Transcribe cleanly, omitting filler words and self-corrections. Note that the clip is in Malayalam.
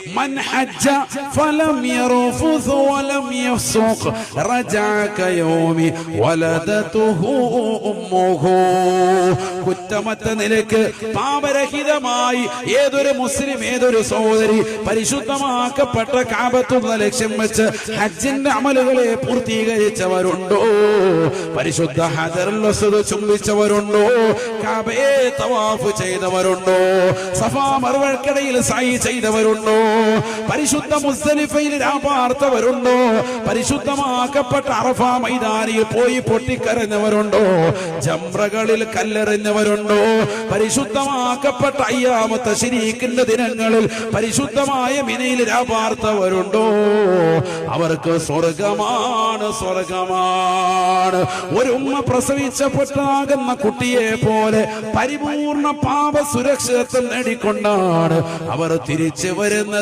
من حج فلم يرفث ولم يفسق رجع كيوم ولدته أمه. കുറ്റമറ്റ നിലക്ക് പാപരഹിതമായി ഏതൊരു മുസ്ലിം ഏതൊരു സഹോദരി പരിശുദ്ധമാക്കപ്പെട്ട കഅബത്തുള്ള ലക്ഷ്യം വെച്ച് ഹജ്ജിന്റെ അമലുകളെ പൂർത്തീകരിച്ചവരുണ്ടോ, പരിശുദ്ധ ഹജറുൽ അസ്വദ് ചുംബിച്ചവരുണ്ടോ, കഅബയെ തവാഫ് ചെയ്തവരുണ്ടോ, സഫാ മർവക്കടയിൽ സഅയ് ചെയ്തവരുണ്ടോ, പരിശുദ്ധ മുസ്ദലിഫയിൽ രാപാർത്തവരുണ്ടോ, പരിശുദ്ധമാക്കപ്പെട്ട അറഫ മൈതാനിയിൽ പോയി പൊട്ടിക്കരഞ്ഞവരുണ്ടോ, ജംറകളിൽ കല്ലെറിഞ്ഞവരുണ്ടോ, പരിശുദ്ധമാക്കപ്പെട്ട അയ്യാമ തശ്രീഖിന്റെ ദിനങ്ങളിൽ പരിശുദ്ധമായ മിനയിൽ രാപാർത്തവരുണ്ടോ, അവർക്ക് സ്വർഗമാണ്, സ്വർഗമാണ്. ഒരു ഉമ്മ പ്രസവിച്ചപ്പെട്ടാകുന്ന കുട്ടിയെ പോലെ പരിപൂർണ പാപ സുരക്ഷിതത്വം നേടിക്കൊണ്ടാണ് അവർ തിരിച്ചു വരുന്നത്.